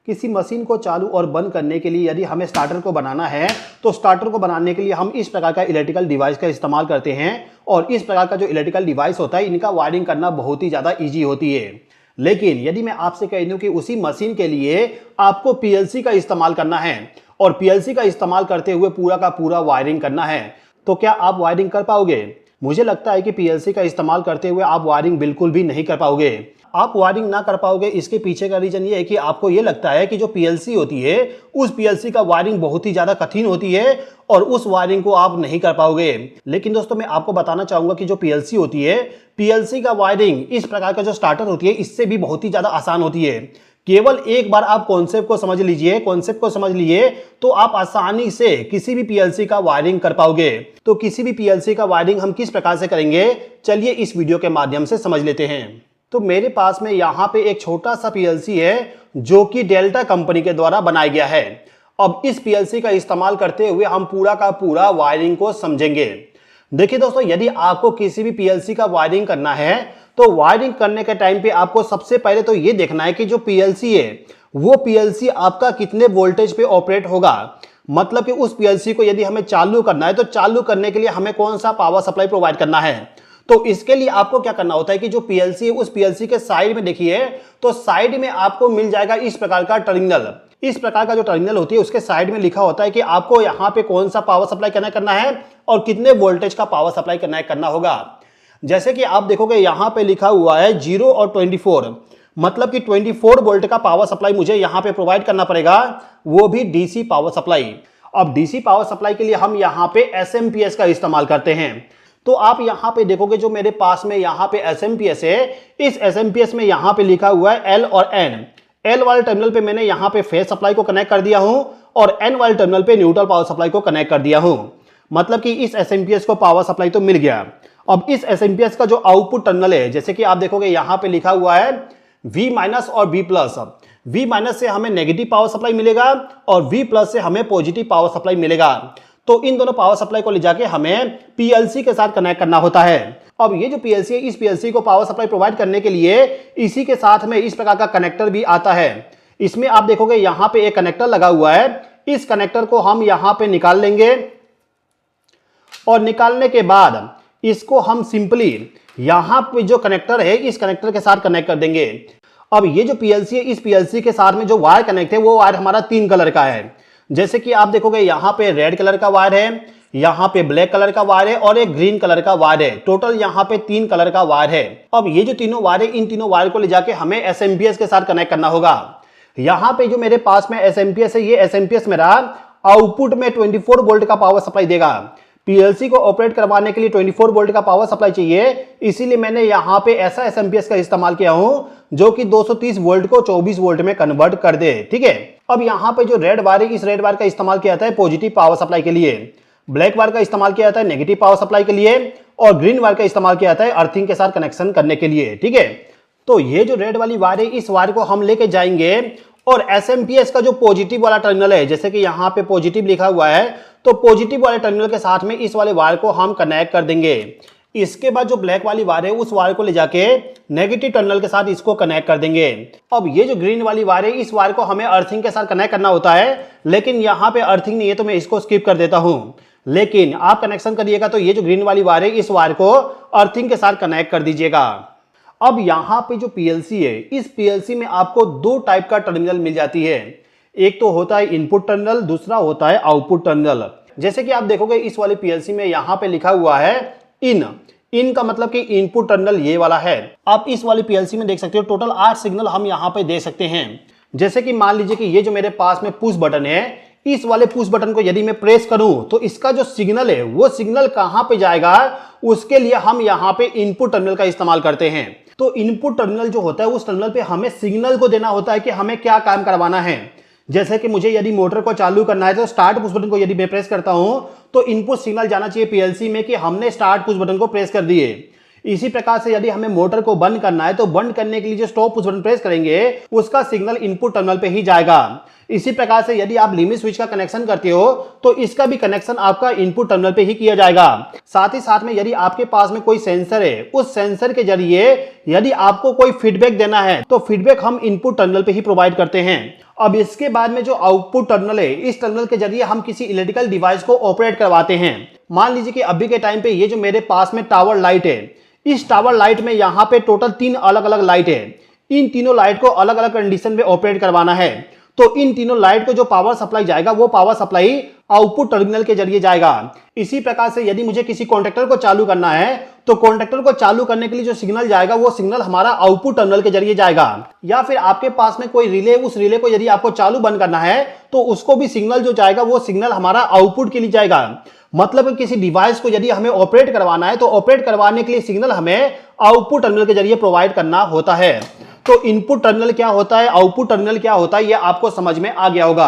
किसी मशीन को चालू और बंद करने के लिए यदि हमें स्टार्टर को बनाना है तो स्टार्टर को बनाने के लिए हम इस प्रकार का इलेक्ट्रिकल डिवाइस का इस्तेमाल करते हैं। और इस प्रकार का जो इलेक्ट्रिकल डिवाइस होता है इनका वायरिंग करना बहुत ही ज़्यादा ईजी होती है। लेकिन यदि मैं आपसे कह दूं कि उसी मशीन के लिए आपको पीएलसी का इस्तेमाल करना है और पीएलसी का इस्तेमाल करते हुए पूरा का पूरा वायरिंग करना है, तो क्या आप वायरिंग कर पाओगे? मुझे लगता है कि पीएलसी का इस्तेमाल करते हुए आप वायरिंग बिल्कुल भी नहीं कर पाओगे। आप वायरिंग ना कर पाओगे इसके पीछे का रीजन ये है कि आपको ये लगता है कि जो पीएलसी होती है उस पीएलसी का वायरिंग बहुत ही ज्यादा कठिन होती है और उस वायरिंग को आप नहीं कर पाओगे। लेकिन दोस्तों मैं आपको बताना चाहूंगा कि जो पीएलसी होती है, पीएलसी का वायरिंग इस प्रकार का जो स्टार्टर होती है इससे भी बहुत ही ज्यादा आसान होती है। केवल एक बार आप कॉन्सेप्ट को समझ लीजिए तो आप आसानी से किसी भी पीएलसी का वायरिंग कर पाओगे। तो किसी भी पीएलसी का वायरिंग हम किस प्रकार से करेंगे, चलिए इस वीडियो के माध्यम से समझ लेते हैं। तो मेरे पास में यहाँ पे एक छोटा सा पीएलसी है जो कि डेल्टा कंपनी के द्वारा बनाया गया है। अब इस पीएलसी का इस्तेमाल करते हुए हम पूरा का पूरा वायरिंग को समझेंगे। देखिए दोस्तों, यदि आपको किसी भी पीएलसी का वायरिंग करना है तो वायरिंग करने के टाइम पे आपको सबसे पहले तो ये देखना है कि जो पीएलसी है वो पीएलसी आपका कितने वोल्टेज पे ऑपरेट होगा। मतलब कि उस पीएलसी को यदि हमें चालू करना है तो चालू करने के लिए हमें कौन सा पावर सप्लाई प्रोवाइड करना है। तो इसके लिए आपको क्या करना होता है कि जो पीएलसी है उस पीएलसी के साइड में देखिए, तो साइड में आपको मिल जाएगा इस प्रकार का टर्मिनल। इस प्रकार का जो टर्मिनल होती है उसके साइड में लिखा होता है कि आपको यहाँ पे कौन सा पावर सप्लाई करना है और कितने वोल्टेज का पावर सप्लाई करना होगा। जैसे कि आप देखोगे यहाँ पे लिखा हुआ है 0 और 24, मतलब कि 24 वोल्ट का पावर सप्लाई मुझे यहाँ पे प्रोवाइड करना पड़ेगा, वो भी डीसी पावर सप्लाई। अब डीसी पावर सप्लाई के लिए हम यहाँ पे एसएमपीएस का इस्तेमाल करते हैं। तो आप यहाँ पे देखोगे जो मेरे पास में यहाँ पे एसएमपीएस है, इस एसएमपीएस में यहाँ पे लिखा हुआ है एल और एन। एल वाले टर्मिनल पे मैंने यहाँ पे फेज सप्लाई को कनेक्ट कर दिया हूँ और एन वाले टर्मिनल पे न्यूट्रल पावर सप्लाई को कनेक्ट कर दिया हूँ। मतलब कि इस एसएमपीएस को पावर सप्लाई तो मिल गया। अब इस एसएमपीएस का जो आउटपुट टर्मिनल है, जैसे कि आप देखोगे यहाँ पे लिखा हुआ है V माइनस और V प्लस। V माइनस से हमें नेगेटिव पावर सप्लाई मिलेगा और V प्लस से हमें पॉजिटिव पावर सप्लाई मिलेगा। तो इन दोनों पावर सप्लाई को ले जाके हमें पीएलसी के साथ कनेक्ट करना होता है। अब ये जो पीएलसी है, इस पीएलसी को पावर सप्लाई प्रोवाइड करने के लिए इसी के साथ में इस प्रकार का कनेक्टर भी आता है। इसमें आप देखोगे यहाँ पे एक कनेक्टर लगा हुआ है। इस कनेक्टर को हम यहाँ पे निकाल लेंगे और निकालने के बाद इसको हम सिंपली यहाँ पे जो कनेक्टर है इस कनेक्टर के साथ कनेक्ट कर देंगे। अब ये जो पीएलसी है, इस पीएलसी के साथ में जो वायर कनेक्ट है वो वायर हमारा 3 कलर का है। जैसे कि आप देखोगे यहाँ पे रेड कलर का वायर है, यहाँ पे ब्लैक कलर का वायर है और एक ग्रीन कलर का वायर है। टोटल यहाँ पे 3 कलर का वायर है। अब ये जो तीनों वायर है, इन तीनों वायर को ले जाके हमें एसएमपीएस के साथ कनेक्ट करना होगा। यहाँ पे जो मेरे पास में एसएमपीएस है, ये एसएमपीएस मेरा आउटपुट में 24 वोल्ट का पावर सप्लाई देगा। पीएलसी को ऑपरेट करवाने के लिए 24 वोल्ट का पावर सप्लाई चाहिए, इसीलिए मैंने यहाँ पे ऐसा एसएमपीएस का इस्तेमाल किया हूं जो कि 230 वोल्ट को 24 वोल्ट में कन्वर्ट कर दे। ठीक है। अब यहाँ पे जो रेड वायर है, इस रेड वायर का इस्तेमाल किया जाता है पॉजिटिव पावर सप्लाई के लिए, ब्लैक वायर का इस्तेमाल किया जाता है नेगेटिव पावर सप्लाई के लिए और ग्रीन वायर का इस्तेमाल किया जाता है अर्थिंग के साथ कनेक्शन करने के लिए। ठीक है। तो ये जो रेड वाली वायर है, इस वायर को हम लेके जाएंगे और एसएमपीएस का जो पॉजिटिव वाला टर्मिनल है, जैसे कि यहाँ पे पॉजिटिव लिखा हुआ है, तो पॉजिटिव वाले टर्मिनल के साथ में इस वाले वायर को हम कनेक्ट कर देंगे। इसके बाद जो ब्लैक वाली वायर है उस वायर को ले जाके नेगेटिव टर्मिनल के साथ इसको कनेक्ट कर देंगे। अब ये जो ग्रीन वाली वायर है, इस वायर को हमें अर्थिंग के साथ कनेक्ट करना होता है, लेकिन यहाँ पे अर्थिंग नहीं है तो मैं इसको स्किप कर देता हूँ। लेकिन आप कनेक्शन करिएगा तो ये जो ग्रीन वाली वायर है, इस वायर को अर्थिंग के साथ कनेक्ट कर दीजिएगा। अब यहाँ पे जो पीएलसी है, इस पीएलसी में आपको 2 टाइप का टर्मिनल मिल जाती है। एक तो होता है इनपुट टर्मिनल, दूसरा होता है आउटपुट टर्मिनल। जैसे कि आप देखोगे इस वाले पीएलसी में यहाँ पे लिखा हुआ है इन का मतलब कि इनपुट टर्मिनल ये वाला है। आप इस वाले पीएलसी में देख सकते हो टोटल 8 सिग्नल हम यहाँ पे दे सकते हैं। जैसे कि मान लीजिए कि ये जो मेरे पास में पुश बटन है, इस वाले पुश बटन को यदि मैं प्रेस करूं तो इसका जो सिग्नल है वो सिग्नल कहां पे जाएगा, उसके लिए हम यहाँ पे इनपुट टर्मिनल का इस्तेमाल करते हैं। तो इनपुट टर्मिनल जो होता है उस टर्मिनल पे हमें सिग्नल को देना होता है कि हमें क्या काम करवाना है। जैसे कि मुझे यदि मोटर को चालू करना है तो स्टार्ट पुश बटन को यदि मैं प्रेस करता हूं तो इनपुट सिग्नल जाना चाहिए पीएलसी में कि हमने स्टार्ट पुश बटन को प्रेस कर दिए। इसी प्रकार से यदि हमें मोटर को बंद करना है तो बंद करने के लिए जो स्टॉप पुश बटन प्रेस करेंगे उसका सिग्नल इनपुट टर्मिनल पे ही जाएगा। इसी प्रकार से यदि आप लिमिट स्विच का कनेक्शन करते हो तो इसका भी कनेक्शन आपका इनपुट टर्मिनल पे ही किया जाएगा। साथ ही साथ में यदि आपके पास में कोई सेंसर है, उस सेंसर के जरिए यदि आपको कोई फीडबैक देना है तो फीडबैक हम इनपुट टर्मिनल पे ही प्रोवाइड करते हैं। अब इसके बाद में जो आउटपुट टर्मिनल है, इस टर्मिनल के जरिए हम किसी इलेक्ट्रिकल डिवाइस को ऑपरेट करवाते हैं। मान लीजिए कि अभी के टाइम पे ये जो मेरे पास में टावर लाइट है, इस टावर लाइट में यहाँ पे टोटल 3 अलग अलग लाइट है। इन तीनों लाइट को अलग अलग कंडीशन में ऑपरेट करवाना है। तो इन तीनों लाइट को जो पावर सप्लाई जाएगा वो पावर सप्लाई आउटपुट टर्मिनल के जरिए जाएगा। इसी प्रकार से यदि मुझे किसी कॉन्ट्रैक्टर को चालू करना है तो कॉन्ट्रैक्टर को चालू करने के लिए जो सिग्नल जाएगा वो सिग्नल हमारा आउटपुट टर्मिनल के जरिए जाएगा। या फिर आपके पास में कोई रिले, उस रिले को यदि आपको चालू बंद करना है तो उसको भी सिग्नल जो जाएगा वो सिग्नल हमारा आउटपुट के लिए जाएगा। मतलब किसी डिवाइस को यदि हमें ऑपरेट करवाना है तो ऑपरेट करवाने के लिए सिग्नल हमें आउटपुट टर्मिनल के जरिए प्रोवाइड करना होता है। तो इनपुट टर्मिनल क्या होता है, आउटपुट टर्मिनल क्या होता है, यह आपको समझ में आ गया होगा।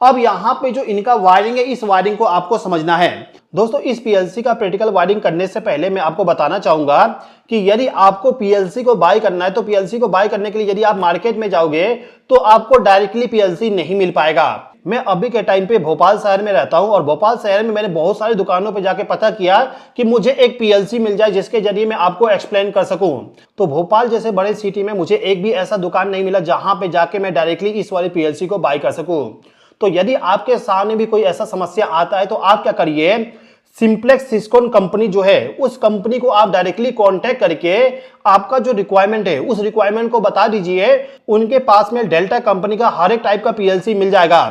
अब यहां पे जो इनका वायरिंग है, इस वायरिंग को आपको समझना है। दोस्तों, इस पीएलसी का प्रैक्टिकल वायरिंग करने से पहले मैं आपको बताना चाहूंगा कि यदि आपको पीएलसी को बाय करना है तो पीएलसी को बाय करने के लिए यदि आप मार्केट में जाओगे तो आपको डायरेक्टली पीएलसी नहीं मिल पाएगा। मैं अभी के टाइम पे भोपाल शहर में रहता हूं और भोपाल शहर में मैंने बहुत सारी दुकानों पे जाके पता किया कि मुझे एक पीएलसी मिल जाए जिसके जरिए मैं आपको एक्सप्लेन कर सकूं। तो भोपाल जैसे बड़े सिटी में मुझे एक भी ऐसा दुकान नहीं मिला जहां पे जाके मैं डायरेक्टली इस वाली पीएलसी को बाय कर सकूं। तो यदि आपके सामने भी कोई ऐसा समस्या आता है तो आप क्या करिए, सिंप्लेक्स सिस्कॉन कंपनी जो है उस कंपनी को आप डायरेक्टली कांटेक्ट करके आपका जो रिक्वायरमेंट है उस रिक्वायरमेंट को बता दीजिए। उनके पास में डेल्टा कंपनी का हर एक टाइप का पीएलसी मिल जाएगा।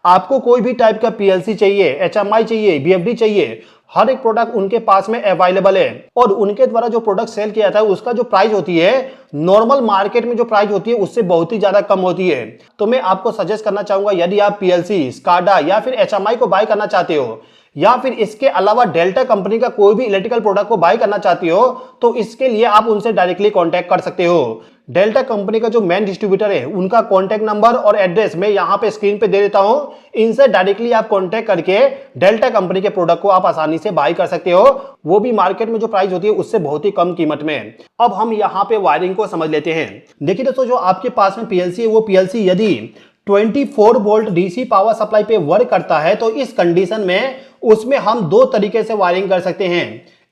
आपको कोई भी टाइप का पीएलसी चाहिए, एचएमआई चाहिए, बीएफडी चाहिए, हर एक प्रोडक्ट उनके पास में अवेलेबल है। और उनके द्वारा जो प्रोडक्ट सेल किया जाता है उसका जो प्राइस होती है नॉर्मल मार्केट में जो प्राइस होती है उससे बहुत ही ज्यादा कम होती है। तो मैं आपको सजेस्ट करना चाहूंगा, यदि आप पीएलसी, स्काडा या फिर एचएमआई को बाय करना चाहते हो या फिर इसके अलावा डेल्टा कंपनी का कोई भी इलेक्ट्रिकल प्रोडक्ट को बाय करना चाहते हो तो इसके लिए आप उनसे डायरेक्टली कांटेक्ट कर सकते हो। डेल्टा कंपनी का जो मेन डिस्ट्रीब्यूटर है उनका कांटेक्ट नंबर और एड्रेस मैं यहां पे स्क्रीन पे दे देता हूं। इनसे डायरेक्टली आप कांटेक्ट करके डेल्टा कंपनी के प्रोडक्ट को आप आसानी से बाय कर सकते हो, वो भी मार्केट में जो प्राइस होती है उससे बहुत ही कम कीमत में। अब हम यहाँ पे वायरिंग को समझ लेते हैं। देखिए दोस्तों, जो आपके पास में पीएलसी है वो पीएलसी यदि 24 वोल्ट डीसी पावर सप्लाई पे वर्क करता है तो इस कंडीशन में उसमें हम 2 तरीके से वायरिंग कर सकते हैं।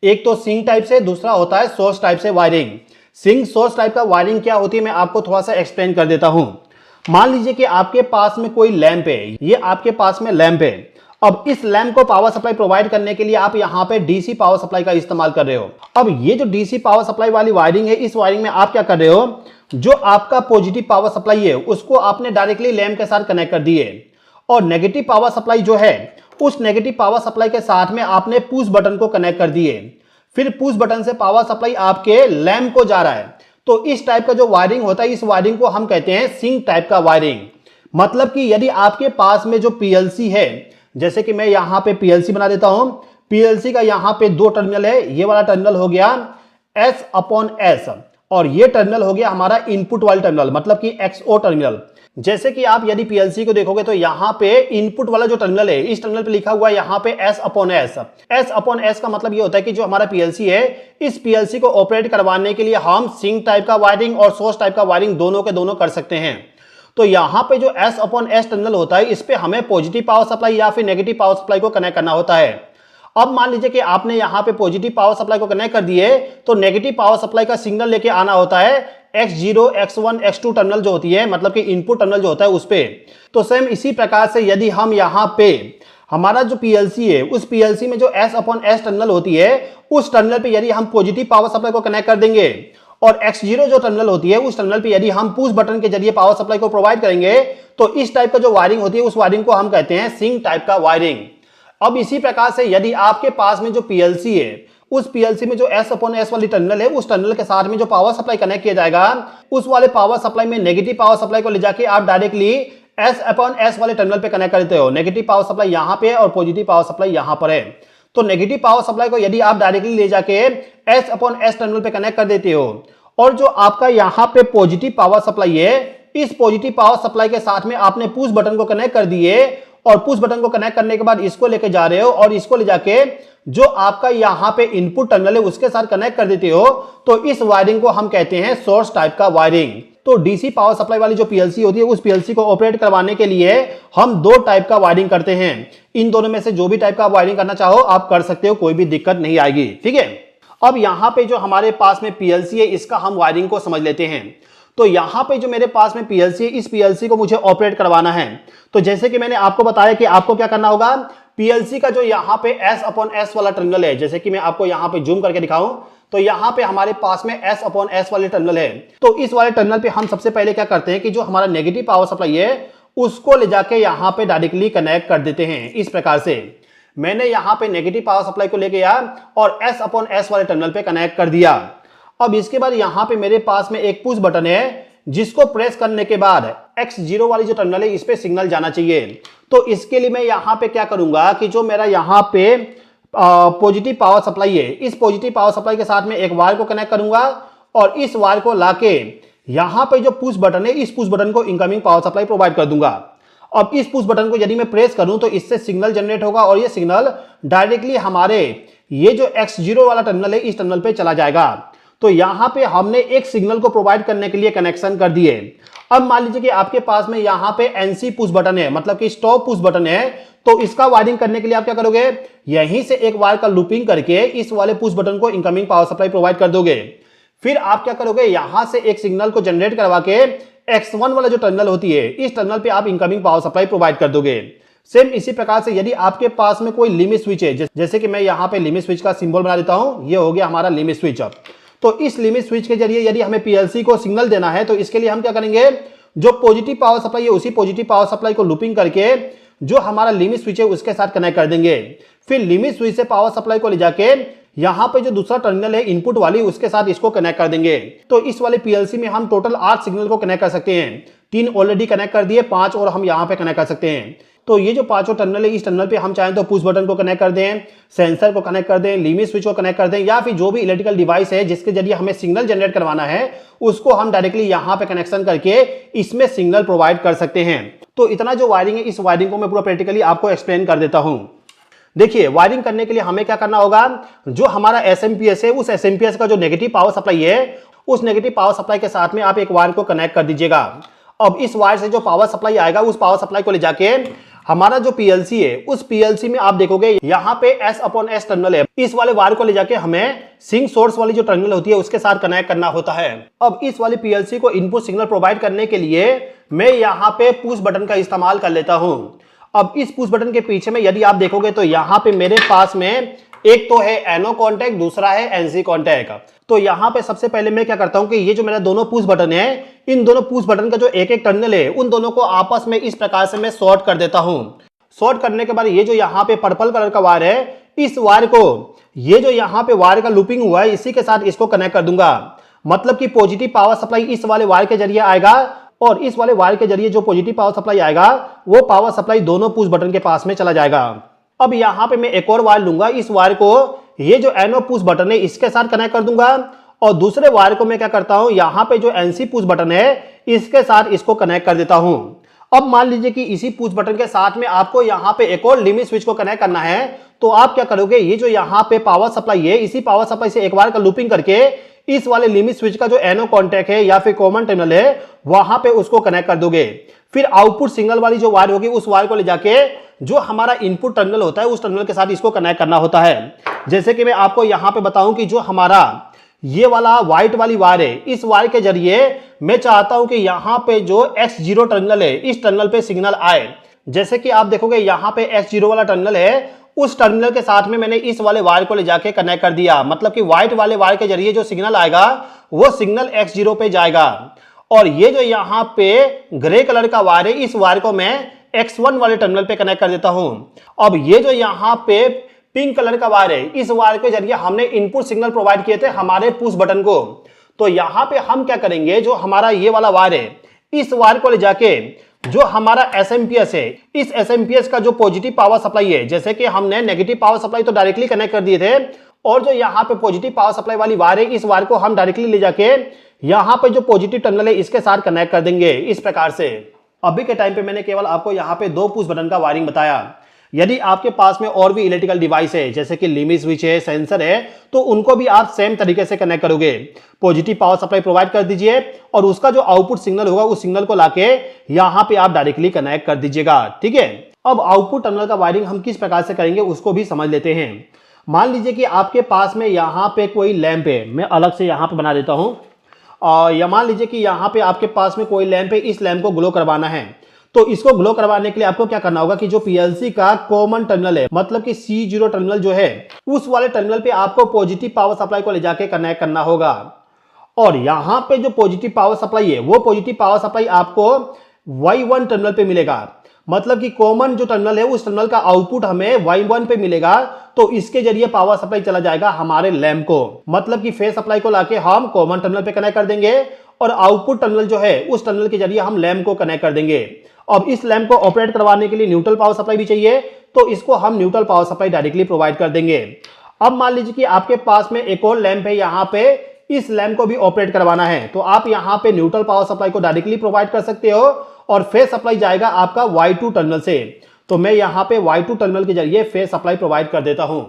एक तो सिंक टाइप से, दूसरा होता है सोर्स टाइप से वायरिंग। सिंक सोर्स टाइप का वायरिंग क्या होती है मैं आपको थोड़ा सा एक्सप्लेन कर देता हूं। मान लीजिए कि आपके पास में कोई लैंप है, ये आपके पास में लैंप है। अब इस लैंप को पावर सप्लाई प्रोवाइड करने के लिए आप यहाँ पे डीसी पावर सप्लाई का इस्तेमाल कर रहे हो। अब ये जो डीसी पावर सप्लाई वाली वायरिंग है, इस वायरिंग में आप क्या कर रहे हो, जो आपका पॉजिटिव पावर सप्लाई है उसको आपने डायरेक्टली लैंप के साथ कनेक्ट कर दिए और नेगेटिव पावर सप्लाई जो है उस नेगेटिव पावर सप्लाई के साथ में आपने पुश बटन को कनेक्ट कर दिए। फिर पुश बटन से पावर सप्लाई आपके लैंप को जा रहा है। तो इस टाइप का जो वायरिंग होता है इस वायरिंग को हम कहते हैं सिंक टाइप का वायरिंग। मतलब कि यदि आपके पास में जो पीएलसी है, जैसे कि मैं यहां पे पीएलसी बना देता हूं, पीएलसी का यहां पे 2 टर्मिनल है। ये वाला टर्मिनल हो गया S/S और ये टर्मिनल हो गया हमारा इनपुट वाला टर्मिनल, मतलब कि XO टर्मिनल। जैसे कि आप यदि पीएलसी को देखोगे तो यहाँ पे इनपुट वाला जो टर्मिनल है इस टर्मिनल पे लिखा हुआ है यहाँ पे S/S। S/S का मतलब ये होता है कि जो हमारा पीएलसी है इस पीएलसी को ऑपरेट करवाने के लिए हम सिंक टाइप का वायरिंग और सोर्स टाइप का वायरिंग दोनों के दोनों कर सकते हैं। तो यहाँ पे जो S/S टर्मिनल होता है इस पे हमें पॉजिटिव पावर सप्लाई या फिर नेगेटिव पावर सप्लाई को कनेक्ट करना होता है। अब मान लीजिए कि आपने यहाँ पे पॉजिटिव पावर सप्लाई को कनेक्ट कर दिए तो नेगेटिव पावर सप्लाई का सिग्नल लेके आना होता है X0, X1, X2 टर्मिनल जो होती है, मतलब कि इनपुट टर्मिनल जो होता है उस पे। तो सेम इसी प्रकार से यदि हम यहाँ पे हमारा जो पीएलसी है उस पीएलसी में जो S/S टर्मिनल होती है उस टर्मिनल पे यदि हम पॉजिटिव पावर सप्लाई को कनेक्ट कर देंगे और X0 जो टर्मिनल होती है उस टर्मिनल पे यदि हम पुश बटन के जरिए पावर सप्लाई को प्रोवाइड करेंगे तो इस टाइप का जो वायरिंग होती है उस वायरिंग को हम कहते हैं सिंक टाइप का वायरिंग। अब इसी प्रकार से यदि आपके पास में जो पीएलसी है उस पीएलसी में जो S/S वाली टर्मिनल है उस टर्मिनल के साथ में जो पावर सप्लाई कनेक्ट किया जाएगा उस वाले पावर सप्लाई में नेगेटिव पावर सप्लाई को ले जाके आप डायरेक्टली S/S वाले टर्मिनल पे कनेक्ट करते हो। नेगेटिव पावर सप्लाई यहाँ पे और पॉजिटिव पावर सप्लाई यहाँ पर है। तो नेगेटिव पावर सप्लाई को यदि आप डायरेक्टली ले जाके S/S टर्मिनल पे कनेक्ट कर देते हो और जो आपका यहाँ पे पॉजिटिव पावर सप्लाई है इस पॉजिटिव पावर सप्लाई के साथ में आपने पुश बटन को कनेक्ट कर दिए और पुश बटन को कनेक्ट करने के बाद इसको लेके जा रहे हो और इसको ले जाके जो आपका यहाँ पे इनपुट टर्मिनल है उसके साथ कनेक्ट कर देते हो। तो इस वायरिंग को हम कहते हैं सोर्स टाइप का वायरिंग। तो डीसी पावर सप्लाई वाली जो पीएलसी होती है उस पीएलसी को ऑपरेट करवाने के लिए हम दो टाइप का वायरिंग करते हैं। इन दोनों में से जो भी टाइप का वायरिंग करना चाहो आप कर सकते हो, कोई भी दिक्कत नहीं आएगी। ठीक है, अब यहां पे जो हमारे पास में पीएलसी है इसका हम वायरिंग को समझ लेते हैं। तो यहां पे जो मेरे पास में पीएलसी है इस पीएलसी को मुझे ऑपरेट करवाना है। तो जैसे कि मैंने आपको बताया कि आपको क्या करना होगा, पीएलसी का जो यहां पे S/S वाला टर्मिनल है, जैसे कि मैं आपको यहां पे जूम करके दिखाऊं तो यहां पे हमारे पास में S/S वाले टर्मिनल है। तो इस वाले टर्मिनल पे हम सबसे पहले क्या करते हैं कि जो हमारा नेगेटिव पावर सप्लाई है उसको ले जाके यहां पे डायरेक्टली कनेक्ट कर देते हैं। इस प्रकार से मैंने यहां पे नेगेटिव पावर सप्लाई को लेके गया और S/S वाले टर्मिनल पे कनेक्ट कर दिया। अब इसके बाद यहां पे मेरे पास में एक पुश बटन है जिसको प्रेस करने के बाद X0 वाली जो टर्मिनल है इस पे सिग्नल जाना चाहिए। तो इसके लिए मैं यहां पे क्या करूंगा कि जो मेरा यहां पे पॉजिटिव पावर सप्लाई है इस पॉजिटिव पावर सप्लाई के साथ में एक वायर को कनेक्ट करूंगा और इस वायर को लाके यहां पे जो पुश बटन है इस पुश बटन को इनकमिंग पावर सप्लाई प्रोवाइड कर दूंगा। अब इस पुश बटन को यदि मैं प्रेस करूं तो इससे सिग्नल जनरेट होगा और ये सिग्नल डायरेक्टली हमारे ये जो X0 वाला टर्मिनल है इस टर्मिनल पे चला जाएगा। तो यहां पे हमने एक सिग्नल को प्रोवाइड करने के लिए कनेक्शन कर दिए। अब मान लीजिए कि आपके पास में यहां पे एनसी पुश बटन है, मतलब कि स्टॉप पुश बटन है, तो इसका वायरिंग करने के लिए आप क्या करोगे, यहीं से एक वायर का लूपिंग करके इस वाले पुश बटन को इनकमिंग पावर सप्लाई प्रोवाइड कर दोगे। फिर आप क्या करोगे, यहां से एक सिग्नल को जनरेट करवा के X1 वाला जो टर्मिनल होती है इस टर्मिनल पे आप इनकमिंग पावर सप्लाई प्रोवाइड कर दोगे। सेम इसी प्रकार से यदि आपके पास में कोई लिमिट स्विच है, जैसे कि मैं यहां पे लिमिट स्विच का सिंबल बना देता हूं, ये हो गया हमारा लिमिट स्विच। तो इस लिमिट स्विच के जरिए यदि हमें पीएलसी को सिग्नल देना है तो इसके लिए हम क्या करेंगे, जो पॉजिटिव पावर सप्लाई है उसी पॉजिटिव पावर सप्लाई को लूपिंग करके जो हमारा लिमिट स्विच है उसके साथ कनेक्ट कर देंगे। फिर लिमिट स्विच से पावर सप्लाई को ले जाके यहां पे जो दूसरा टर्मिनल है इनपुट वाली उसके साथ इसको कनेक्ट कर देंगे। तो इस वाले पीएलसी में हम टोटल 8 सिग्नल को कनेक्ट कर सकते हैं। 3 ऑलरेडी कनेक्ट कर दिए, 5 और हम यहां पे कनेक्ट कर सकते हैं। तो ये जो पांचों टर्मिनल है इस टर्मिनल पे हम चाहें तो पुश बटन को कनेक्ट कर दें, सेंसर को कनेक्ट कर दें, लिमिट स्विच को कनेक्ट कर दें, या फिर जो भी इलेक्ट्रिकल डिवाइस है जिसके जरिए हमें सिग्नल जनरेट करवाना है उसको हम डायरेक्टली यहां पे कनेक्शन करके इसमें सिग्नल प्रोवाइड कर सकते हैं। तो इतना जो वायरिंग है इस वायरिंग को मैं पूरा प्रैक्टिकली आपको एक्सप्लेन कर देता हूं। देखिए, वायरिंग करने के लिए हमें क्या करना होगा, जो हमारा एसएमपीएस है उस एसएमपीएस का जो नेगेटिव पावर सप्लाई है उस नेगेटिव पावर सप्लाई के साथ में आप एक वायर को कनेक्ट कर दीजिएगा। अब इस वायर से जो पावर सप्लाई आएगा उस पावर सप्लाई को ले जाके हमारा जो पीएलसी है उस पीएलसी में आप देखोगे यहां पे S/S टर्मिनल है, इस वाले वायर को ले जाके हमें सिंक सोर्स वाली जो टर्मिनल होती है उसके साथ कनेक्ट करना होता है। अब इस वाली पीएलसी को इनपुट सिग्नल प्रोवाइड करने के लिए मैं यहां पे पुश बटन का इस्तेमाल कर लेता हूं। अब इस पुश बटन के पीछे में यदि आप देखोगे तो यहां पे मेरे पास में एक तो है एनो कॉन्टैक्ट, दूसरा है एनसी कॉन्टैक्ट। तो यहां पे सबसे पहले मैं क्या करता हूं कि ये जो मेरा दोनों पुश बटन है इन दोनों पुश बटन का जो एक एक टर्मिनल है उन दोनों को आपस में इस प्रकार से मैं शॉर्ट कर देता हूं। शॉर्ट करने के बाद ये जो यहां पे पर्पल कलर का वायर है इस वायर को ये जो यहां पे वायर का लूपिंग हुआ है इसी के साथ इसको कनेक्ट कर दूंगा। मतलब कि पॉजिटिव पावर सप्लाई इस वाले वायर के जरिए आएगा और इस वाले वायर के जरिए जो पॉजिटिव पावर सप्लाई आएगा वो पावर सप्लाई दोनों पुश बटन के पास में चला जाएगा। अब यहां पे मैं एक और वायर लूंगा, इस वायर को ये जो एनो पुश बटन है इसके साथ कनेक्ट कर दूंगा और दूसरे वायर को मैं क्या करता हूं यहां पे जो एनसी पुश बटन है इसके साथ इसको कनेक्ट कर देता हूं। अब मान लीजिए कि इसी पुश बटन के साथ में आपको यहां पे एक और लिमिट स्विच को कनेक्ट करना है, तो आप क्या करोगे, ये जो यहां पे पावर सप्लाई है इसी पावर सप्लाई से एक वायर का लूपिंग करके इस वाले लिमिट स्विच का जो एनो कॉन्टैक्ट है या फिर कॉमन टर्मिनल है वहां पे उसको कनेक्ट कर दोगे। फिर आउटपुट सिग्नल वाली जो वायर होगी उस वायर को ले जाके जो हमारा इनपुट टर्मिनल होता है उस टर्मिनल के साथ इसको कनेक्ट करना होता है। जैसे कि मैं आपको यहां पे बताऊं कि जो हमारा ये वाला व्हाइट वाली वायर है इस वायर के जरिए मैं चाहता हूं कि यहां पे जो X0 टर्मिनल है इस टर्मिनल पे सिग्नल आए। जैसे कि आप देखोगे यहां पे X0 वाला टर्मिनल है उस टर्मिनल के साथ में मैंने इस वाले वायर को ले जाके कनेक्ट कर दिया। मतलब कि व्हाइट वाले वायर के जरिए जो सिग्नल आएगा वो सिग्नल X0 पे जाएगा और ये जो यहां पे ग्रे कलर का वायर है इस वायर को मैं X1 वाले टर्मिनल पे कनेक्ट कर देता हूं। अब ये जो यहां पे पिंक कलर का वायर है इस वायर के जरिए हमने इनपुट सिग्नल प्रोवाइड किए थे हमारे पुश बटन को। तो यहां पे हम क्या करेंगे, जो हमारा ये वाला वायर है इस वायर को ले जाके जो हमारा एसएमपीएस है इस एसएमपीएस का जो पॉजिटिव पावर सप्लाई है, जैसे कि हमने नेगेटिव पावर सप्लाई तो डायरेक्टली कनेक्ट कर दिए थे और जो यहाँ पे पॉजिटिव पावर सप्लाई वाली वायर है इस वायर को हम डायरेक्टली ले जाके यहाँ पे जो पॉजिटिव टर्मिनल है इसके साथ कनेक्ट कर देंगे इस प्रकार से। अभी के टाइम पे मैंने केवल आपको यहाँ पे 2 पुश बटन का वायरिंग बताया, यदि आपके पास में और भी इलेक्ट्रिकल डिवाइस है जैसे कि लिमिट स्विच है, सेंसर है, तो उनको भी आप सेम तरीके से कनेक्ट करोगे। पॉजिटिव पावर सप्लाई प्रोवाइड कर दीजिए और उसका जो आउटपुट सिग्नल होगा उस सिग्नल को लाके यहां पे आप डायरेक्टली कनेक्ट कर दीजिएगा। ठीक है, अब आउटपुट टर्मिनल का वायरिंग हम किस प्रकार से करेंगे उसको भी समझ लेते हैं। मान लीजिए कि आपके पास में यहां पे कोई लैंप है, मैं अलग से यहां पे बना देता हूं, और या मान लीजिए कि यहाँ पे आपके पास में कोई लैंप है, इस लैंप को ग्लो करवाना है। तो इसको ग्लो करवाने के लिए आपको क्या करना होगा कि जो पीएलसी का कॉमन टर्मिनल है, मतलब कि C0 टर्मिनल जो है, उस वाले टर्मिनल पे आपको पॉजिटिव पावर सप्लाई को ले जाके कनेक्ट करना होगा। और यहाँ पे जो पॉजिटिव पावर सप्लाई है वो पॉजिटिव पावर सप्लाई आपको Y1 टर्मिनल पे मिलेगा। मतलब कि कॉमन जो टर्मिनल है उस टर्मिनल का आउटपुट हमें Y1 पे मिलेगा, तो इसके जरिए पावर सप्लाई चला जाएगा हमारे लैंप को। मतलब कि फेज सप्लाई को लाके हम कॉमन टर्मिनल पे कनेक्ट कर देंगे और आउटपुट टर्मिनल जो है उस टर्मिनल के जरिए हम लैंप को कनेक्ट कर देंगे। अब इस लैंप को ऑपरेट करवाने के लिए न्यूट्रल पावर सप्लाई भी चाहिए, तो इसको हम neutral power supply directly provide कर देंगे। अब मान लीजिए कि आपके पास में एक और लैंप है, यहाँ पे इस लैंप को भी ऑपरेट करवाना है, तो आप यहाँ पे न्यूट्रल पावर सप्लाई को डायरेक्टली प्रोवाइड कर सकते हो और फेज सप्लाई जाएगा आपका Y2 टर्मिनल से। तो मैं यहाँ पे Y2 टर्मिनल के जरिए फेज सप्लाई प्रोवाइड कर देता हूं।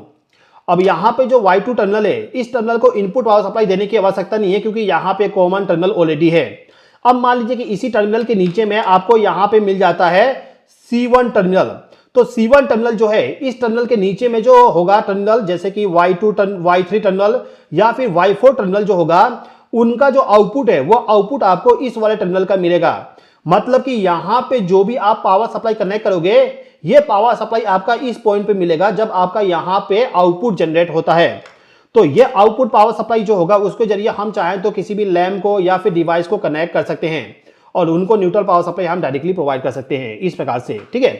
अब यहाँ पे जो Y2 टर्मिनल है, इस टर्मिनल को इनपुट पावर सप्लाई देने की आवश्यकता नहीं है क्योंकि यहाँ पे कॉमन टर्मिनल ऑलरेडी है। अब मान लीजिए कि इसी टर्मिनल के नीचे में आपको यहाँ पे मिल जाता है C1 टर्मिनल। तो C1 टर्मिनल जो है, इस टर्मिनल के नीचे में जो होगा टर्मिनल, जैसे कि Y3 टर्मिनल या फिर Y4 टर्मिनल जो होगा, उनका जो आउटपुट है वो आउटपुट आपको इस वाले टर्मिनल का मिलेगा। मतलब कि यहां पे जो भी आप पावर सप्लाई कनेक्ट करोगे, ये पावर सप्लाई आपका इस पॉइंट पे मिलेगा जब आपका यहां पे आउटपुट जनरेट होता है। तो ये आउटपुट पावर सप्लाई जो होगा उसके जरिए हम चाहें तो किसी भी लैंप को या फिर डिवाइस को कनेक्ट कर सकते हैं और उनको न्यूट्रल पावर सप्लाई हम डायरेक्टली प्रोवाइड कर सकते हैं इस प्रकार से। ठीक है,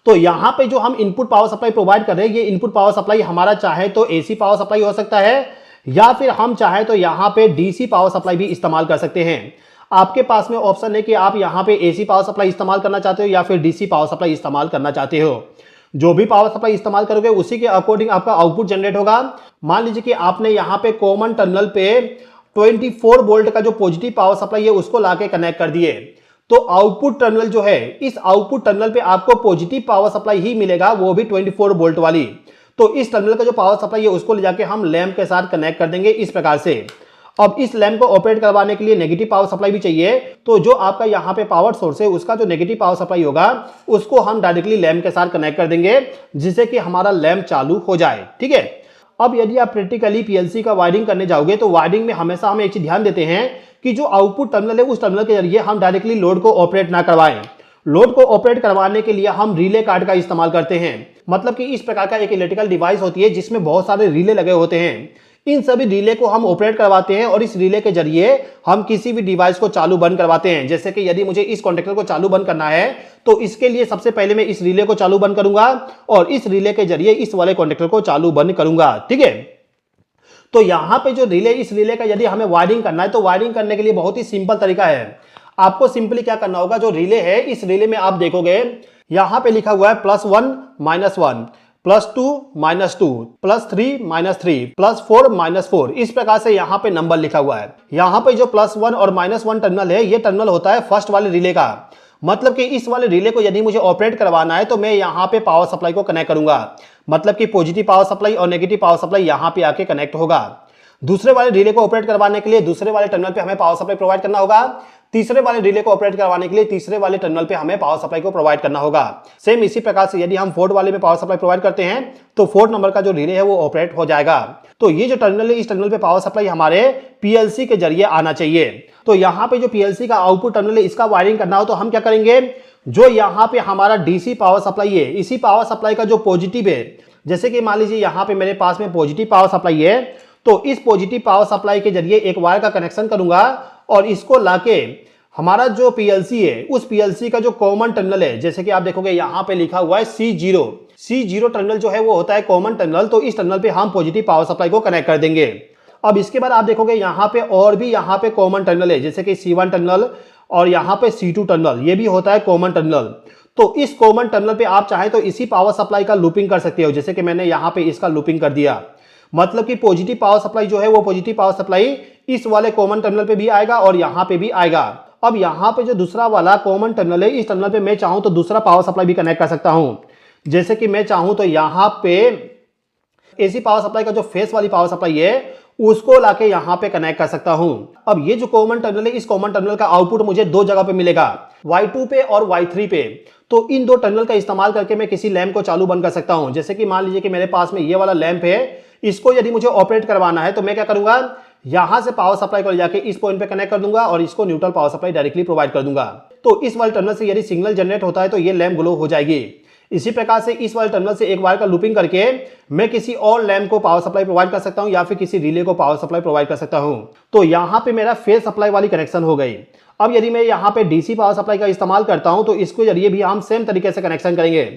तो यहां पे जो हम इनपुट पावर सप्लाई प्रोवाइड कर रहे हैं, ये इनपुट पावर सप्लाई हमारा चाहे तो एसी पावर सप्लाई हो सकता है या फिर हम चाहे तो यहां पे डीसी पावर सप्लाई भी इस्तेमाल कर सकते हैं। आपके पास में ऑप्शन है कि आप यहां पे एसी पावर सप्लाई इस्तेमाल करना चाहते हो या फिर डीसी पावर सप्लाई इस्तेमाल करना चाहते हो। जो भी पावर सप्लाई इस्तेमाल करोगे उसी के अकॉर्डिंग आपका आउटपुट जनरेट होगा। मान लीजिए कि आपने यहां पे कॉमन टर्मिनल पे 24 वोल्ट का जो पॉजिटिव पावर सप्लाई है उसको लाके कनेक्ट कर दिए, तो आउटपुट टर्मिनल जो है, इस आउटपुट टर्मिनल पे आपको पॉजिटिव पावर सप्लाई ही मिलेगा, वो भी 24 वोल्ट वाली। तो इस टर्मिनल का जो पावर सप्लाई है उसको ले जाके हम लैंप के साथ कनेक्ट कर देंगे इस प्रकार से। अब इस लैंप को ऑपरेट करवाने के लिए नेगेटिव पावर सप्लाई भी चाहिए, तो जो आपका यहाँ पे पावर सोर्स है उसका जो नेगेटिव पावर सप्लाई होगा उसको हम डायरेक्टली लैंप के साथ कनेक्ट कर देंगे जिससे कि हमारा लैंप चालू हो जाए। ठीक है, अब यदि आप प्रैक्टिकली पीएलसी का वायरिंग करने जाओगे तो वायरिंग में हमेशा हम एक चीज ध्यान देते हैं कि जो आउटपुट टर्मिनल है उस टर्मिनल के जरिए हम डायरेक्टली लोड को ऑपरेट ना करवाएं। लोड को ऑपरेट करवाने के लिए हम रिले कार्ड का इस्तेमाल करते हैं। मतलब कि इस प्रकार का एक इलेक्ट्रिकल डिवाइस होती है जिसमें बहुत सारे रिले लगे होते हैं। इन सभी रिले को हम ऑपरेट करवाते हैं और इस रिले के जरिए हम किसी भी डिवाइस को चालू बंद करवाते हैं। जैसे कि यदि मुझे इस कॉन्टेक्टर को चालू बंद करना है तो इसके लिए सबसे पहले मैं इस रिले को चालू बंद करूंगा और इस रिले के जरिए इस वाले कॉन्टेक्टर को चालू बंद करूंगा। ठीक है, तो यहां पे जो रिले, इस रिले का यदि हमें वायरिंग करना है तो वायरिंग करने के लिए बहुत ही सिंपल तरीका है। आपको सिंपली क्या करना होगा, जो रिले है इस रिले में आप देखोगे यहां पे लिखा हुआ है +1 -1, +2 -2, +3 -3, +4 -4, इस प्रकार से यहाँ पे नंबर लिखा हुआ है। यहाँ पे जो +1 और -1 टर्मिनल है, ये टर्मिनल होता है फर्स्ट वाले रिले का। मतलब कि इस वाले रिले को यदि मुझे ऑपरेट करवाना है तो मैं यहाँ पे पावर सप्लाई को कनेक्ट करूंगा। मतलब कि पॉजिटिव पावर सप्लाई और नेगेटिव पावर सप्लाई यहाँ पे आके कनेक्ट होगा। दूसरे वाले रिले को ऑपरेट करवाने के लिए दूसरे वाले टर्मिनल पे हमें पावर सप्लाई प्रोवाइड करना होगा। तीसरे वाले रिले को ऑपरेट करवाने के लिए तीसरे वाले टर्मिनल पे हमें पावर सप्लाई को प्रोवाइड करना होगा। सेम इसी प्रकार से यदि हम फोर्थ वाले में पावर सप्लाई प्रोवाइड करते हैं तो फोर्थ नंबर का जो रिले है वो ऑपरेट हो जाएगा। तो ये जो टर्मिनल है, इस टर्मिनल पे पावर सप्लाई हमारे पीएलसी के जरिए आना चाहिए। तो यहाँ पे जो पीएलसी का आउटपुट टर्मिनल है, इसका वायरिंग करना हो तो हम क्या करेंगे, जो यहाँ पे हमारा डीसी पावर सप्लाई है, इसी पावर सप्लाई का जो पॉजिटिव है, जैसे कि मान लीजिए यहाँ पे मेरे पास में पॉजिटिव पावर सप्लाई है, तो इस पॉजिटिव पावर सप्लाई के जरिए एक वायर का कनेक्शन करूंगा और इसको लाके हमारा जो पीएलसी है उस पीएलसी का जो कॉमन टर्मिनल है, जैसे कि आप देखोगे यहाँ पे लिखा हुआ है C0 टर्मिनल जो है वो होता है कॉमन टर्मिनल। तो इस टर्मिनल पे हम पॉजिटिव पावर सप्लाई को कनेक्ट कर देंगे। अब इसके बाद आप देखोगे यहाँ पे और भी यहाँ पे कॉमन टर्मिनल है, जैसे कि C1 टर्मिनल और यहाँ पे C2 टर्मिनल, ये भी होता है कॉमन टर्मिनल। तो इस कॉमन टर्मिनल पे आप चाहें तो इसी पावर सप्लाई का लूपिंग कर सकते हो, जैसे कि मैंने यहाँ पे इसका लूपिंग कर दिया। मतलब कि पॉजिटिव पावर सप्लाई जो है वो पॉजिटिव पावर सप्लाई इस वाले कॉमन टर्मिनल पे भी आएगा और यहाँ पे भी आएगा। अब यहाँ पे जो दूसरा वाला कॉमन टर्मिनल है, इस टर्मिनल पे मैं चाहूं तो दूसरा पावर सप्लाई भी कनेक्ट कर सकता हूं। जैसे कि मैं चाहूं तो यहां पे एसी पावर सप्लाई का जो फेस वाली पावर सप्लाई है उसको लाके यहां पे कनेक्ट कर सकता हूं। अब ये जो कॉमन टर्मिनल है, इस कॉमन टर्मिनल का आउटपुट मुझे दो जगह पे मिलेगा, Y2 पे और Y3 पे। तो इन दो टर्मिनल का इस्तेमाल करके मैं किसी लैंप को चालू बंद कर सकता हूं। जैसे कि मान लीजिए कि मेरे पास में ये वाला लैंप है, इसको यदि मुझे ऑपरेट करवाना है तो मैं क्या करूंगा, यहां से पावर सप्लाई को ले जाके इस पॉइंट पे कनेक्ट कर दूंगा और इसको neutral power supply directly provide कर दूंगा। तो इस वाले टर्मिनल से यदि सिग्नल जनरेट होता है तो ये लैंप ग्लो हो जाएगी। इसी प्रकार से इस वाले टर्मिनल से एक वायर का लूपिंग करके मैं किसी और लैंप को पावर सप्लाई प्रोवाइड कर सकता हूं या फिर किसी रिले को पावर सप्लाई प्रोवाइड कर सकता हूं। तो यहां पे मेरा फेज सप्लाई वाली कनेक्शन हो गई। अब यदि मैं यहां पे डीसी पावर सप्लाई का इस्तेमाल करता हूं तो इसके जरिए भी हम सेम तरीके से कनेक्शन करेंगे।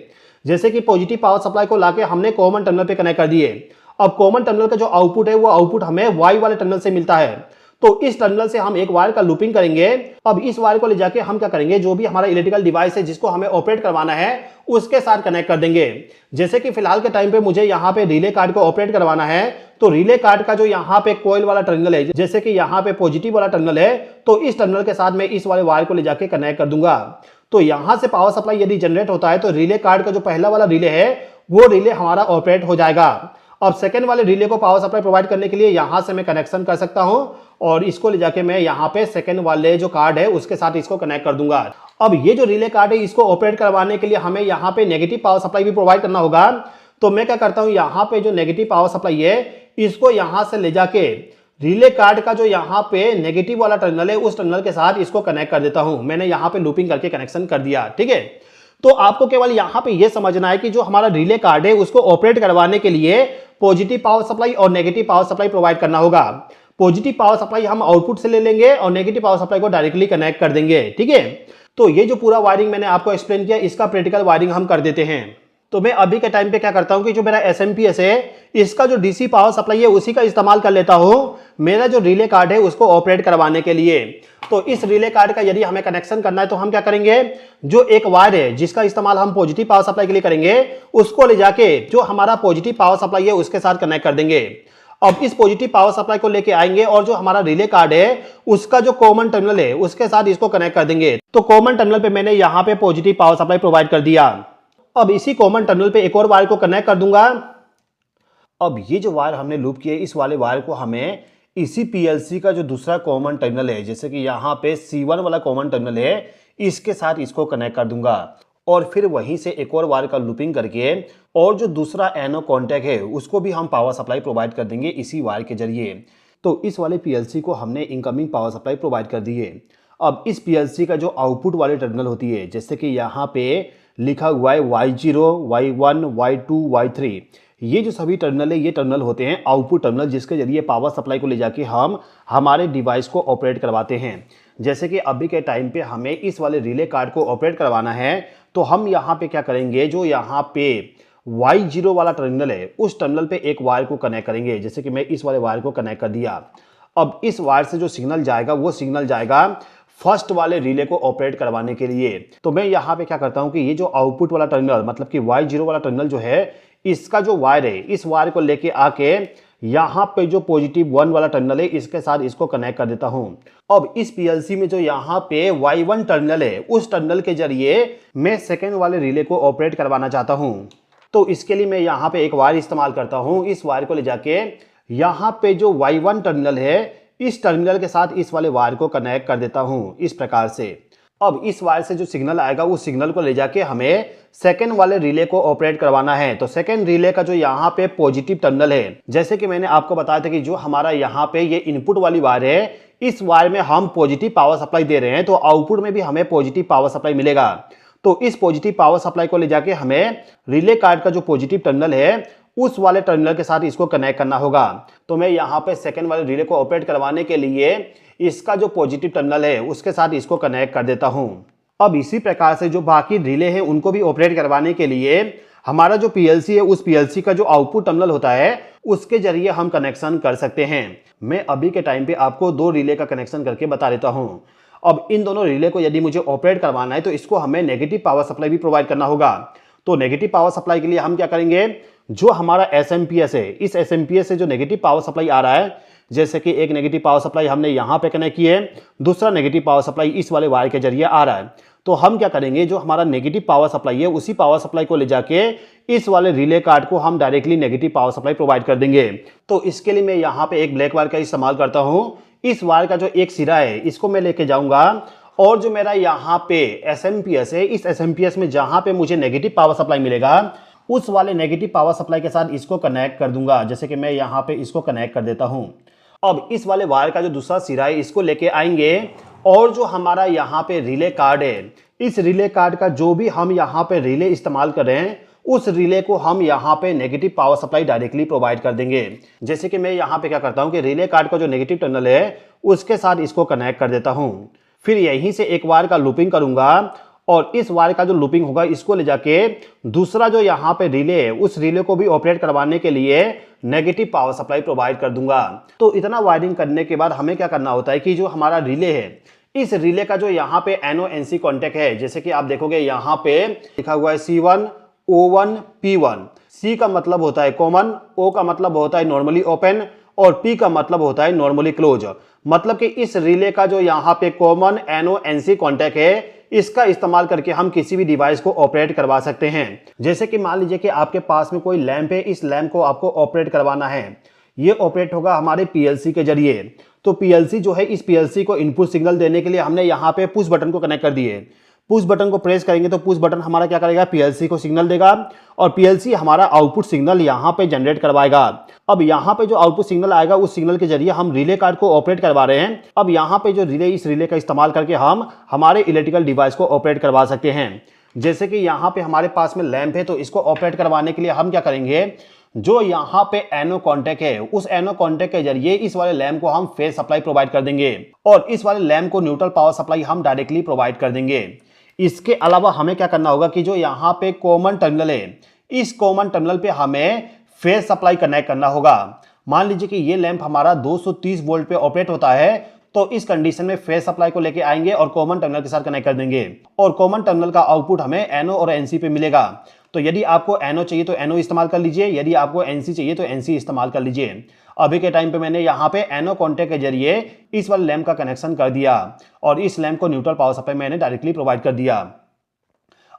जैसे कि पॉजिटिव पावर सप्लाई को लाके हमने कॉमन टर्मिनल पे कनेक्ट कर दिए। अब कॉमन टर्मिनल का जो आउटपुट है वो आउटपुट हमें वाई वाले टर्मिनल से मिलता है। तो इस टर्मिनल से हम एक वायर का लूपिंग करेंगे। अब इस वायर को ले जाके हम क्या करेंगे, जो भी हमारा इलेक्ट्रिकल डिवाइस है जिसको हमें ऑपरेट करवाना है उसके साथ कनेक्ट कर देंगे। जैसे कि फिलहाल के टाइम पे मुझे यहाँ पे रिले कार्ड को ऑपरेट करवाना है, तो रिले कार्ड का जो यहाँ पे कॉइल वाला टर्मिनल है, जैसे कि यहाँ पे पॉजिटिव वाला टर्मिनल है, तो इस टर्मिनल के साथ मैं इस वाले वायर को ले जाके कनेक्ट कर दूंगा। तो यहां से पावर सप्लाई यदि जनरेट होता है तो रिले कार्ड का जो पहला वाला रिले है वो रिले हमारा ऑपरेट हो जाएगा। अब सेकेंड वाले रिले को पावर सप्लाई प्रोवाइड करने के लिए यहां से मैं कनेक्शन कर सकता हूं और इसको ले जाके मैं यहां पे सेकेंड वाले जो कार्ड है उसके साथ इसको कनेक्ट कर दूंगा। अब ये जो रिले कार्ड है इसको ऑपरेट करवाने के लिए हमें यहां पे नेगेटिव पावर सप्लाई भी प्रोवाइड करना होगा। तो मैं क्या करता हूं, यहां पे जो नेगेटिव पावर सप्लाई है इसको यहां से ले जाके रिले कार्ड का जो यहाँ पे नेगेटिव वाला टर्मिनल है उस टर्मिनल के साथ इसको कनेक्ट कर देता हूं। मैंने यहाँ पे लूपिंग करके कनेक्शन कर दिया, ठीक है। तो आपको केवल यहाँ पे ये समझना है कि जो हमारा रिले कार्ड है उसको ऑपरेट करवाने के लिए पॉजिटिव पावर सप्लाई और नेगेटिव पावर सप्लाई प्रोवाइड करना होगा। पॉजिटिव पावर सप्लाई हम आउटपुट से ले लेंगे और नेगेटिव पावर सप्लाई को डायरेक्टली कनेक्ट कर देंगे, ठीक है। तो ये जो पूरा वायरिंग मैंने आपको एक्सप्लेन किया, इसका प्रैक्टिकल वायरिंग हम कर देते हैं। तो मैं अभी के टाइम पे क्या करता हूं कि जो मेरा एसएमपीएस है इसका जो डीसी पावर सप्लाई है उसी का इस्तेमाल कर लेता हूं मेरा जो रिले कार्ड है उसको ऑपरेट करवाने के लिए। तो इस रिले कार्ड का यदि हमें कनेक्शन करना है तो हम क्या करेंगे, जो एक वायर है जिसका इस्तेमाल हम पॉजिटिव पावर सप्लाई के लिए करेंगे उसको ले जाके जो हमारा पॉजिटिव पावर सप्लाई है उसके साथ कनेक्ट कर देंगे। अब इस पॉजिटिव पावर सप्लाई को लेके आएंगे और जो हमारा रिले कार्ड है उसका जो कॉमन टर्मिनल है उसके साथ इसको कनेक्ट कर देंगे। तो कॉमन टर्मिनल पे मैंने यहाँ पे पॉजिटिव पावर सप्लाई प्रोवाइड कर दिया। अब इसी कॉमन टर्मिनल पे एक और वायर को कनेक्ट कर दूंगा। अब ये जो वायर हमने लूप किया है इस वाले वायर को हमें इसी पीएलसी का जो दूसरा कॉमन टर्मिनल है, जैसे कि यहाँ पे C1 वाला कॉमन टर्मिनल है, इसके साथ इसको कनेक्ट कर दूंगा और फिर वहीं से एक और वायर का लूपिंग करके और जो दूसरा एनो कॉन्टैक्ट है उसको भी हम पावर सप्लाई प्रोवाइड कर देंगे इसी वायर के जरिए। तो इस वाले पीएलसी को हमने इनकमिंग पावर सप्लाई प्रोवाइड कर दी है। अब इस पीएलसी का जो आउटपुट वाले टर्मिनल होती है, जैसे कि यहाँ पे लिखा हुआ है Y0, Y1, Y2, Y3, ये जो सभी टर्मिनल है ये टर्मिनल होते हैं आउटपुट टर्मिनल जिसके जरिए पावर सप्लाई को ले जाके हम हमारे डिवाइस को ऑपरेट करवाते हैं। जैसे कि अभी के टाइम पे हमें इस वाले रिले कार्ड को ऑपरेट करवाना है तो हम यहाँ पे क्या करेंगे, जो यहाँ पे Y0 वाला टर्मिनल है उस टर्मिनल पे एक वायर को कनेक्ट करेंगे। जैसे कि मैं इस वाले वायर को कनेक्ट कर दिया। अब इस वायर से जो सिग्नल जाएगा वो सिग्नल जाएगा फर्स्ट वाले रिले को ऑपरेट करवाने के लिए। तो मैं यहाँ पे क्या करता हूँ कि ये जो आउटपुट वाला टर्मिनल मतलब कि Y0 वाला टर्मिनल जो है इसका जो वायर है इस वायर को लेके आके यहाँ पे जो पॉजिटिव 1 वाला टर्मिनल है इसके साथ इसको कनेक्ट कर देता हूँ। अब इस पीएलसी में जो यहाँ पे Y1 टर्मिनल है उस टर्मिनल के जरिए मैं सेकेंड वाले रिले को ऑपरेट करवाना चाहता हूँ। तो इसके लिए मैं यहाँ पे एक वायर इस्तेमाल करता हूँ। इस वायर को ले जाके यहाँ पे जो Y1 टर्मिनल है इस टर्मिनल के साथ इस वाले वायर को कनेक्ट कर देता हूं इस प्रकार से। अब इस वायर से जो सिग्नल आएगा उस सिग्नल को ले जाके हमें सेकेंड वाले रिले को ऑपरेट करवाना है। तो सेकेंड रिले का जो यहाँ पे पॉजिटिव टर्मिनल है, जैसे कि मैंने आपको बताया था कि जो हमारा यहाँ पे ये इनपुट वाली वायर है इस वायर में हम पॉजिटिव पावर सप्लाई दे रहे हैं तो आउटपुट में भी हमें पॉजिटिव पावर सप्लाई मिलेगा। तो इस पॉजिटिव पावर सप्लाई को ले जाके हमें रिले कार्ड का जो पॉजिटिव टर्मिनल है उस वाले टर्मिनल के साथ इसको कनेक्ट करना होगा। तो मैं यहाँ पे सेकेंड वाले रिले को ऑपरेट करवाने के लिए इसका जो पॉजिटिव टर्मिनल है उसके साथ इसको कनेक्ट कर देता हूँ। अब इसी प्रकार से जो बाकी रिले हैं उनको भी ऑपरेट करवाने के लिए हमारा जो पीएलसी है उस पीएलसी का जो आउटपुट टर्मिनल होता है उसके जरिए हम कनेक्शन कर सकते हैं। मैं अभी के टाइम पे आपको दो रिले का कनेक्शन करके बता देता हूँ। अब इन दोनों रिले को यदि मुझे ऑपरेट करवाना है तो इसको हमें नेगेटिव पावर सप्लाई भी प्रोवाइड करना होगा। तो नेगेटिव पावर सप्लाई के लिए हम क्या करेंगे, जो हमारा एसएमपीएस है इस एसएमपीएस से जो नेगेटिव पावर सप्लाई आ रहा है, जैसे कि एक नेगेटिव पावर सप्लाई हमने यहाँ पे कनेक्ट की है, दूसरा नेगेटिव पावर सप्लाई इस वाले वायर के जरिए आ रहा है। तो हम क्या करेंगे, जो हमारा नेगेटिव पावर सप्लाई है उसी पावर सप्लाई को ले जाके इस वाले रिले कार्ड को हम directly negative power supply provide कर देंगे। तो इसके लिए मैं यहाँ पे एक ब्लैक वायर का इस्तेमाल करता हूँ। इस वायर का जो एक सिरा है इसको मैं लेके जाऊंगा और जो मेरा यहाँ पे एसएमपीएस है, इस एसएमपीएस में जहाँ पे मुझे नेगेटिव पावर सप्लाई मिलेगा उस वाले नेगेटिव पावर सप्लाई के साथ इसको कनेक्ट कर दूंगा। जैसे कि मैं यहाँ पे इसको कनेक्ट कर देता हूँ। अब इस वाले वायर का जो दूसरा सिरा है इसको लेके आएंगे और जो हमारा यहाँ पे रिले कार्ड है, इस रिले कार्ड का जो भी हम यहाँ पे रिले इस्तेमाल कर रहे हैं उस रिले को हम यहाँ पे negative power supply directly provide कर देंगे। जैसे कि मैं यहाँ पे क्या करता हूँ कि रिले कार्ड का जो नेगेटिव टर्मिनल है उसके साथ इसको कनेक्ट कर देता हूँ। फिर यहीं से एक वायर का लूपिंग करूंगा और इस वायर का जो लूपिंग होगा इसको ले जाके दूसरा जो यहाँ पे रिले है उस रिले को भी ऑपरेट करवाने के लिए नेगेटिव पावर सप्लाई प्रोवाइड कर दूंगा। तो इतना वायरिंग करने के बाद हमें क्या करना होता है कि जो हमारा रिले है इस रिले का जो यहाँ पे NO-NC कॉन्टेक्ट है, जैसे कि आप देखोगे यहाँ पे लिखा हुआ है C1 O1 P1। C का मतलब होता है कॉमन, O का मतलब होता है नॉर्मली ओपन और P का मतलब होता है नॉर्मली क्लोज। मतलब कि इस रिले का जो यहाँ पे कॉमन NO-NC कॉन्टेक्ट है इसका इस्तेमाल करके हम किसी भी डिवाइस को ऑपरेट करवा सकते हैं। जैसे कि मान लीजिए कि आपके पास में कोई लैंप है, इस लैंप को आपको ऑपरेट करवाना है। ये ऑपरेट होगा हमारे पीएलसी के जरिए। तो पीएलसी जो है, इस पीएलसी को इनपुट सिग्नल देने के लिए हमने यहाँ पे पुश बटन को कनेक्ट कर दिए। पुश बटन को प्रेस करेंगे तो पुश बटन हमारा क्या करेगा, पीएलसी को सिग्नल देगा और पीएलसी हमारा आउटपुट सिग्नल यहाँ पे जनरेट करवाएगा। अब यहाँ पे जो आउटपुट सिग्नल आएगा उस सिग्नल के जरिए हम रिले कार्ड को ऑपरेट करवा रहे हैं। अब यहाँ पे जो रिले, इस रिले का इस्तेमाल करके हम हमारे इलेक्ट्रिकल डिवाइस को ऑपरेट करवा सकते हैं। जैसे कि यहाँ पे हमारे पास में लैंप है, तो इसको ऑपरेट करवाने के लिए हम क्या करेंगे, जो यहाँ पे NO कॉन्टेक्ट है उस NO कॉन्टेक्ट के जरिए इस वाले लैंप को हम फेज सप्लाई प्रोवाइड कर देंगे और इस वाले लैंप को न्यूट्रल पावर सप्लाई हम डायरेक्टली प्रोवाइड कर देंगे। इसके अलावा हमें क्या करना होगा कि जो यहाँ पे कॉमन टर्मिनल है, इस कॉमन टर्मिनल पे हमें फेज सप्लाई कनेक्ट करना होगा। मान लीजिए कि ये लैंप हमारा 230 वोल्ट पे ऑपरेट होता है, तो इस कंडीशन में फेज सप्लाई को लेके आएंगे और कॉमन टर्मिनल के साथ कनेक्ट कर देंगे और कॉमन टर्मिनल का आउटपुट हमें NO और NC पे मिलेगा। तो यदि आपको NO चाहिए तो NO इस्तेमाल कर लीजिए, यदि आपको NC चाहिए तो NC इस्तेमाल कर लीजिए। अभी के टाइम पे मैंने यहाँ पे NO कॉन्टेक्ट के जरिए इस वाले लैंप का कनेक्शन कर दिया और इस लैंप को न्यूट्रल पावर सप्लाई मैंने डायरेक्टली प्रोवाइड कर दिया।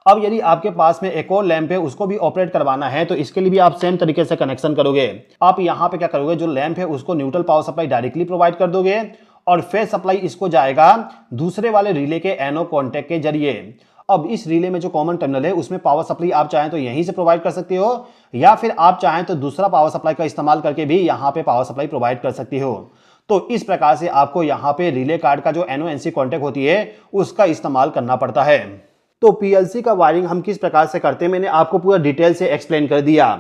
अब यदि आपके पास में एक और लैंप है, उसको भी ऑपरेट करवाना है, तो इसके लिए भी आप सेम तरीके से कनेक्शन करोगे। आप यहाँ पे क्या करोगे, जो लैंप है उसको neutral power supply directly provide कर दोगे और फेज सप्लाई इसको जाएगा दूसरे वाले रिले के NO कॉन्टेक्ट के जरिए। अब इस रिले में जो कॉमन टर्मिनल है उसमें पावर सप्लाई आप चाहें तो यहीं से प्रोवाइड कर सकते हो या फिर आप चाहें तो दूसरा पावर सप्लाई का इस्तेमाल करके भी यहाँ पे पावर सप्लाई प्रोवाइड कर सकती हो। तो इस प्रकार से आपको यहाँ पे रिले कार्ड का जो NO-NC कॉन्टेक्ट होती है उसका इस्तेमाल करना पड़ता है। तो पीएलसी का वायरिंग हम किस प्रकार से करते हैं मैंने आपको पूरा डिटेल से एक्सप्लेन कर दिया।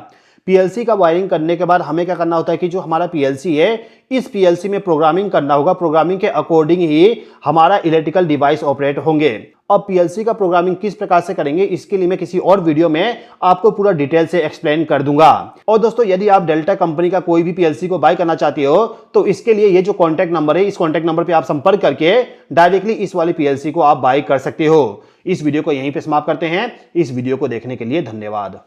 पीएलसी का वायरिंग करने के बाद हमें क्या करना होता है कि जो हमारा पीएलसी है इस पीएलसी में प्रोग्रामिंग करना होगा। प्रोग्रामिंग के अकॉर्डिंग ही हमारा इलेक्ट्रिकल डिवाइस ऑपरेट होंगे। अब पीएलसी का प्रोग्रामिंग किस प्रकार से करेंगे इसके लिए मैं किसी और वीडियो में आपको पूरा डिटेल से एक्सप्लेन कर दूंगा। और दोस्तों, यदि आप डेल्टा कंपनी का कोई भी पीएलसी को बाय करना चाहते हो तो इसके लिए ये जो कॉन्टैक्ट नंबर है, इस कॉन्टैक्ट नंबर पे आप संपर्क करके डायरेक्टली इस वाली पीएलसी को आप बाय कर सकते हो। इस वीडियो को यहीं पे समाप्त करते हैं। इस वीडियो को देखने के लिए धन्यवाद।